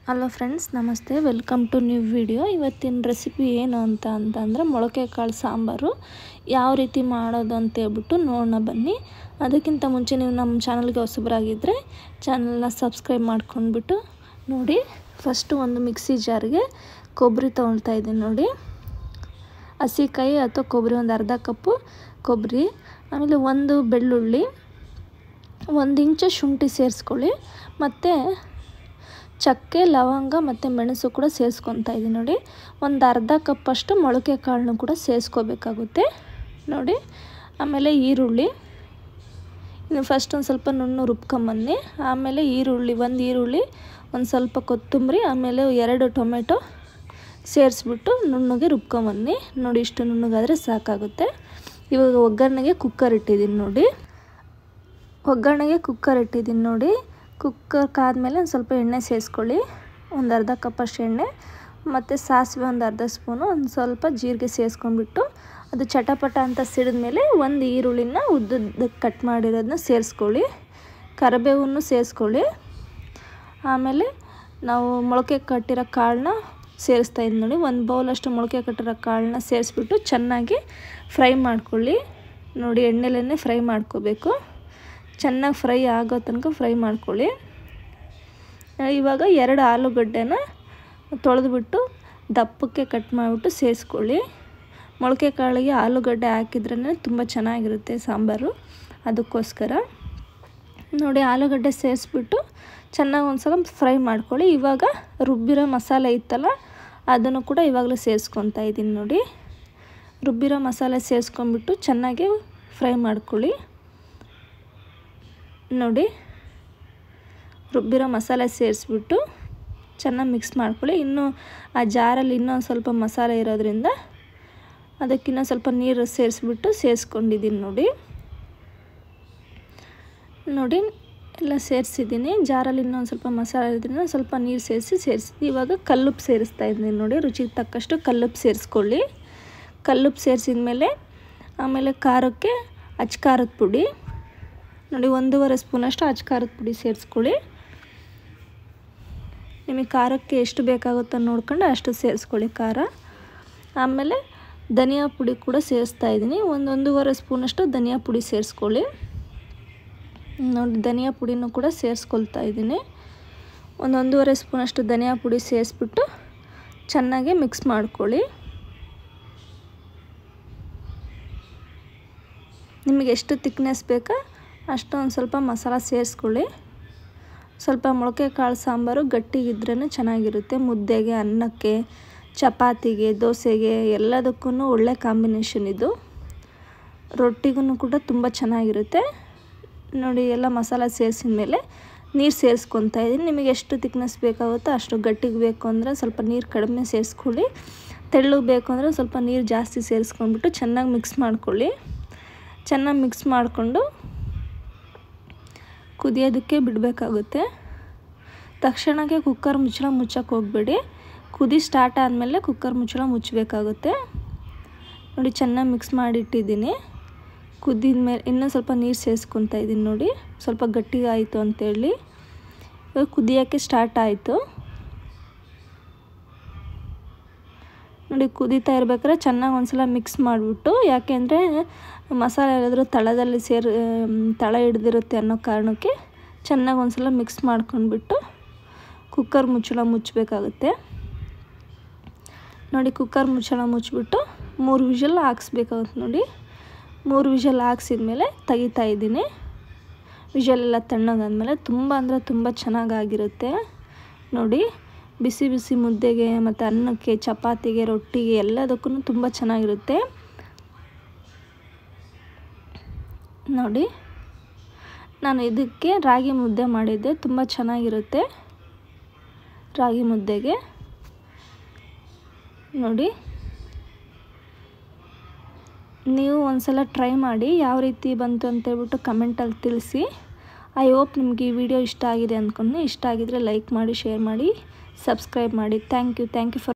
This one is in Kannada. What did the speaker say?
ಹಲೋ ಫ್ರೆಂಡ್ಸ್, ನಮಸ್ತೆ. Welcome to new video. ಇವತ್ತಿನ ರೆಸಿಪಿ ಏನು ಅಂತಂದರೆ ಮೊಳಕೆ ಕಾಳು ಸಾಂಬಾರು ಯಾವ ರೀತಿ ಮಾಡೋದು ಅಂತ ಹೇಳ್ಬಿಟ್ಟು ನೋಡೋಣ ಬನ್ನಿ. ಅದಕ್ಕಿಂತ ಮುಂಚೆ ನೀವು ನಮ್ಮ ಚಾನಲ್ಗೆ ಹೊಸಬರಾಗಿದ್ದರೆ ಚಾನಲ್ನ ಸಬ್ಸ್ಕ್ರೈಬ್ ಮಾಡ್ಕೊಂಡ್ಬಿಟ್ಟು ನೋಡಿ. ಫಸ್ಟು ಒಂದು ಮಿಕ್ಸಿ ಜಾರ್ಗೆ ಕೊಬ್ಬರಿ ತೊಗೊಳ್ತಾ ಇದ್ದೀನಿ ನೋಡಿ. ಹಸಿಕಾಯಿ ಅಥವಾ ಕೊಬ್ಬರಿ ಒಂದು ಅರ್ಧ ಕಪ್ಪು ಕೊಬ್ಬರಿ, ಆಮೇಲೆ ಒಂದು ಬೆಳ್ಳುಳ್ಳಿ, 1 ಇಂಚು ಶುಂಠಿ ಸೇರಿಸ್ಕೊಳ್ಳಿ, ಮತ್ತು ಚಕ್ಕೆ, ಲವಂಗ ಮತ್ತು ಮೆಣಸು ಕೂಡ ಸೇರಿಸ್ಕೊತಾ ಇದ್ದೀನಿ ನೋಡಿ. ಒಂದು ಅರ್ಧ ಕಪ್ಪಷ್ಟು ಮೊಳಕೆ ಕಾಳನ್ನು ಕೂಡ ಸೇರಿಸ್ಕೋಬೇಕಾಗುತ್ತೆ ನೋಡಿ. ಆಮೇಲೆ ಈರುಳ್ಳಿ, ಇನ್ನು ಫಸ್ಟ್ ಒಂದು ಸ್ವಲ್ಪ ನುಣ್ಣು ರುಬ್ಕೊಂಬನ್ನಿ. ಆಮೇಲೆ ಒಂದು ಈರುಳ್ಳಿ, ಒಂದು ಸ್ವಲ್ಪ ಕೊತ್ತಂಬರಿ, ಆಮೇಲೆ 2 ಟೊಮೆಟೊ ಸೇರಿಸ್ಬಿಟ್ಟು ನುಣ್ಣಗೆ ರುಬ್ಕೊಂಬನ್ನಿ ನೋಡಿ. ಇಷ್ಟು ನುಣ್ಣಗಾದರೆ ಸಾಕಾಗುತ್ತೆ. ಇವಾಗ ಒಗ್ಗರಣೆಗೆ ಕುಕ್ಕರ್ ಇಟ್ಟಿದ್ದೀನಿ ನೋಡಿ. ಕುಕ್ಕರ್ ಕಾದ್ಮೇಲೆ ಒಂದು ಸ್ವಲ್ಪ ಎಣ್ಣೆ ಸೇರಿಸ್ಕೊಳ್ಳಿ, ಒಂದು ಅರ್ಧ ಕಪ್ಪಷ್ಟು ಎಣ್ಣೆ, ಮತ್ತು ಸಾಸಿವೆ ಒಂದು ಅರ್ಧ ಸ್ಪೂನು, ಒಂದು ಸ್ವಲ್ಪ ಜೀರಿಗೆ ಸೇರಿಸ್ಕೊಂಡ್ಬಿಟ್ಟು ಅದು ಚಟಪಟ ಅಂತ ಸಿಡಿದ್ಮೇಲೆ ಒಂದು ಈರುಳ್ಳಿನ ಉದ್ದಕ್ಕೆ ಕಟ್ ಮಾಡಿರೋದನ್ನ ಸೇರಿಸ್ಕೊಳ್ಳಿ, ಕರಿಬೇವನ್ನು ಸೇರಿಸ್ಕೊಳ್ಳಿ. ಆಮೇಲೆ ನಾವು ಮೊಳಕೆ ಕಟ್ಟಿರೋ ಕಾಳನ್ನ ಸೇರಿಸ್ತಾ ಇದ್ದೀನಿ ನೋಡಿ. ಒಂದು ಬೌಲಷ್ಟು ಮೊಳಕೆ ಕಟ್ಟಿರೋ ಕಾಳನ್ನ ಸೇರಿಸ್ಬಿಟ್ಟು ಚೆನ್ನಾಗಿ ಫ್ರೈ ಮಾಡ್ಕೊಳ್ಳಿ ನೋಡಿ. ಎಣ್ಣೆಲೇ ಫ್ರೈ ಮಾಡ್ಕೋಬೇಕು, ಚೆನ್ನಾಗಿ ಫ್ರೈ ಆಗೋ ತನಕ ಫ್ರೈ ಮಾಡ್ಕೊಳ್ಳಿ. ಇವಾಗ 2 ಆಲೂಗಡ್ಡೆನ ತೊಳೆದ್ಬಿಟ್ಟು ದಪ್ಪಕ್ಕೆ ಕಟ್ ಮಾಡಿಬಿಟ್ಟು ಸೇರಿಸ್ಕೊಳ್ಳಿ. ಮೊಳಕೆ ಕಾಳಿಗೆ ಆಲೂಗಡ್ಡೆ ಹಾಕಿದ್ರೇ ತುಂಬ ಚೆನ್ನಾಗಿರುತ್ತೆ ಸಾಂಬಾರು, ಅದಕ್ಕೋಸ್ಕರ ನೋಡಿ. ಆಲೂಗಡ್ಡೆ ಸೇರಿಸ್ಬಿಟ್ಟು ಚೆನ್ನಾಗಿ ಒಂದು ಸಲ ಫ್ರೈ ಮಾಡ್ಕೊಳ್ಳಿ. ಇವಾಗ ರುಬ್ಬಿರೋ ಮಸಾಲೆ ಇತ್ತಲ್ಲ, ಅದನ್ನು ಕೂಡ ಇವಾಗಲೇ ಸೇರಿಸ್ಕೊತಾ ಇದ್ದೀನಿ ನೋಡಿ. ರುಬ್ಬಿರೋ ಮಸಾಲೆ ಸೇರಿಸ್ಕೊಂಡ್ಬಿಟ್ಟು ಚೆನ್ನಾಗಿ ಫ್ರೈ ಮಾಡ್ಕೊಳ್ಳಿ ನೋಡಿ. ರುಬ್ಬಿರೋ ಮಸಾಲೆ ಸೇರಿಸ್ಬಿಟ್ಟು ಚೆನ್ನಾಗಿ ಮಿಕ್ಸ್ ಮಾಡ್ಕೊಳ್ಳಿ. ಇನ್ನೂ ಆ ಜಾರಲ್ಲಿ ಇನ್ನೊಂದು ಸ್ವಲ್ಪ ಮಸಾಲೆ ಇರೋದ್ರಿಂದ ಅದಕ್ಕಿನ್ನೂ ಸ್ವಲ್ಪ ನೀರು ಸೇರಿಸ್ಕೊಂಡಿದ್ದೀನಿ ನೋಡಿ. ಎಲ್ಲ ಸೇರಿಸಿದ್ದೀನಿ. ಜಾರಲ್ಲಿ ಇನ್ನೊಂದು ಸ್ವಲ್ಪ ಮಸಾಲೆ ಇರೋದ್ರಿಂದ ಸ್ವಲ್ಪ ನೀರು ಸೇರಿಸಿ ಇವಾಗ ಕಲ್ಲುಪ್ಪು ಸೇರಿಸ್ತಾ ಇದ್ದೀನಿ ನೋಡಿ. ರುಚಿಗೆ ತಕ್ಕಷ್ಟು ಕಲ್ಲುಪ್ಪು ಸೇರಿಸ್ಕೊಳ್ಳಿ. ಕಲ್ಲುಪ್ಪು ಸೇರಿಸಿದ ಮೇಲೆ ಆಮೇಲೆ ಖಾರಕ್ಕೆ ಅಚ್ಕಾರದ ಪುಡಿ ನೋಡಿ, 1.5 ಸ್ಪೂನಷ್ಟು ಅಚ್ಕಾರದ ಪುಡಿ ಸೇರಿಸ್ಕೊಳ್ಳಿ. ನಿಮಗೆ ಖಾರಕ್ಕೆ ಎಷ್ಟು ಬೇಕಾಗುತ್ತೋ ನೋಡ್ಕೊಂಡು ಅಷ್ಟು ಸೇರಿಸ್ಕೊಳ್ಳಿ ಖಾರ. ಆಮೇಲೆ ಧನಿಯಾ ಪುಡಿ ಕೂಡ ಸೇರಿಸ್ತಾ ಇದ್ದೀನಿ. 1.5 ಸ್ಪೂನಷ್ಟು ಧನಿಯಾ ಪುಡಿ ಸೇರಿಸ್ಕೊಳ್ಳಿ ನೋಡಿ. ಧನಿಯಾ ಪುಡಿನೂ ಕೂಡ ಸೇರಿಸ್ಕೊಳ್ತಾ ಇದ್ದೀನಿ. 1.5 ಸ್ಪೂನಷ್ಟು ಧನಿಯಾ ಪುಡಿ ಸೇರಿಸ್ಬಿಟ್ಟು ಚೆನ್ನಾಗಿ ಮಿಕ್ಸ್ ಮಾಡ್ಕೊಳ್ಳಿ. ನಿಮಗೆ ಎಷ್ಟು ತಿಕ್ನೆಸ್ ಬೇಕಾ ಅಷ್ಟು ಒಂದು ಸ್ವಲ್ಪ ಮಸಾಲ ಸೇರಿಸ್ಕೊಳ್ಳಿ. ಸ್ವಲ್ಪ ಮೊಳಕೆ ಕಾಳು ಸಾಂಬಾರು ಗಟ್ಟಿಗಿದ್ರೇ ಚೆನ್ನಾಗಿರುತ್ತೆ. ಮುದ್ದೆಗೆ, ಅನ್ನಕ್ಕೆ, ಚಪಾತಿಗೆ, ದೋಸೆಗೆ ಎಲ್ಲದಕ್ಕೂ ಒಳ್ಳೆ ಕಾಂಬಿನೇಷನ್ ಇದು. ರೊಟ್ಟಿಗೂ ಕೂಡ ತುಂಬ ಚೆನ್ನಾಗಿರುತ್ತೆ ನೋಡಿ. ಎಲ್ಲ ಮಸಾಲ ಸೇರಿಸಿದ ಮೇಲೆ ನೀರು ಸೇರಿಸ್ಕೊತಾ ಇದ್ದೀನಿ. ನಿಮಗೆ ಎಷ್ಟು ತಿಕ್ನೆಸ್ ಬೇಕಾಗುತ್ತೋ ಅಷ್ಟು. ಗಟ್ಟಿಗೆ ಬೇಕು ಅಂದರೆ ಸ್ವಲ್ಪ ನೀರು ಕಡಿಮೆ ಸೇರಿಸ್ಕೊಳ್ಳಿ, ತೆಳ್ಳಗೆ ಬೇಕು ಅಂದರೆ ಸ್ವಲ್ಪ ನೀರು ಜಾಸ್ತಿ ಸೇರಿಸ್ಕೊಂಡ್ಬಿಟ್ಟು ಚೆನ್ನಾಗಿ ಮಿಕ್ಸ್ ಮಾಡ್ಕೊಳ್ಳಿ. ಚೆನ್ನಾಗಿ ಮಿಕ್ಸ್ ಮಾಡಿಕೊಂಡು ಕುದಿಯೋದಕ್ಕೆ ಬಿಡಬೇಕಾಗುತ್ತೆ. ತಕ್ಷಣಕ್ಕೆ ಕುಕ್ಕರ್ ಮುಚ್ಚಳ ಮುಚ್ಚಕ್ಕೆ ಹೋಗಬೇಡಿ. ಕುದಿ ಸ್ಟಾರ್ಟ್ ಆದಮೇಲೆ ಕುಕ್ಕರ್ ಮುಚ್ಚಳ ಮುಚ್ಚಬೇಕಾಗುತ್ತೆ ನೋಡಿ. ಚೆನ್ನಾಗಿ ಮಿಕ್ಸ್ ಮಾಡಿಟ್ಟಿದ್ದೀನಿ. ಕುದಿದ ಮೇಲೆ ಇನ್ನೂ ಸ್ವಲ್ಪ ನೀರು ಸೇರಿಸ್ಕೊತಾ ಇದ್ದೀನಿ ನೋಡಿ. ಸ್ವಲ್ಪ ಗಟ್ಟಿಗೆ ಆಯಿತು ಅಂತೇಳಿ ಇವಾಗ ಕುದಿಯೋಕ್ಕೆ ಸ್ಟಾರ್ಟ್ ಆಯಿತು ನೋಡಿ. ಕುದೀತಾ ಇರ್ಬೇಕಾದ್ರೆ ಚೆನ್ನಾಗಿ ಒಂದು ಸಲ ಮಿಕ್ಸ್ ಮಾಡಿಬಿಟ್ಟು, ಯಾಕೆಂದರೆ ಮಸಾಲೆ ಏನಾದರೂ ತಳ ಹಿಡ್ದಿರುತ್ತೆ ಅನ್ನೋ ಕಾರಣಕ್ಕೆ ಚೆನ್ನಾಗಿ ಒಂದು ಸಲ ಮಿಕ್ಸ್ ಮಾಡ್ಕೊಂಡ್ಬಿಟ್ಟು ಕುಕ್ಕರ್ ಮುಚ್ಚಳ ಮುಚ್ಚಬೇಕಾಗುತ್ತೆ ನೋಡಿ. ಕುಕ್ಕರ್ ಮುಚ್ಚಳ ಮುಚ್ಚಿಬಿಟ್ಟು 3 ವಿಷಲ್ ಹಾಕ್ಸ್ಬೇಕಾಗುತ್ತೆ ನೋಡಿ. 3 ವಿಷಲ್ ಹಾಕ್ಸಿದ್ಮೇಲೆ ತೆಗಿತಾ ಇದ್ದೀನಿ. ವಿಷಲೆಲ್ಲ ತಣ್ಣಗಾದ್ಮೇಲೆ ತುಂಬ ಅಂದರೆ ತುಂಬ ಚೆನ್ನಾಗಾಗಿರುತ್ತೆ ನೋಡಿ. ಬಿಸಿ ಬಿಸಿ ಮುದ್ದೆಗೆ ಮತ್ತು ಅನ್ನಕ್ಕೆ, ಚಪಾತಿಗೆ, ರೊಟ್ಟಿಗೆ ಎಲ್ಲದಕ್ಕೂ ತುಂಬ ಚೆನ್ನಾಗಿರುತ್ತೆ ನೋಡಿ. ನಾನು ಇದಕ್ಕೆ ರಾಗಿ ಮುದ್ದೆ ಮಾಡಿದ್ದೆ, ತುಂಬ ಚೆನ್ನಾಗಿರುತ್ತೆ ರಾಗಿ ಮುದ್ದೆಗೆ ನೋಡಿ. ನೀವು ಒಂದ್ಸಲ ಟ್ರೈ ಮಾಡಿ ಯಾವ ರೀತಿ ಬಂತು ಅಂತೇಳ್ಬಿಟ್ಟು ಕಮೆಂಟಲ್ಲಿ ತಿಳಿಸಿ. ಐ ಹೋಪ್ ನಿಮಗೆ ಈ ವಿಡಿಯೋ ಇಷ್ಟ ಆಗಿದೆ ಅಂದ್ಕೊಂಡು. ಇಷ್ಟ ಆಗಿದರೆ ಲೈಕ್ ಮಾಡಿ, ಶೇರ್ ಮಾಡಿ, ಸಬ್ಸ್ಕ್ರೈಬ್ ಮಾಡಿ. Thank you for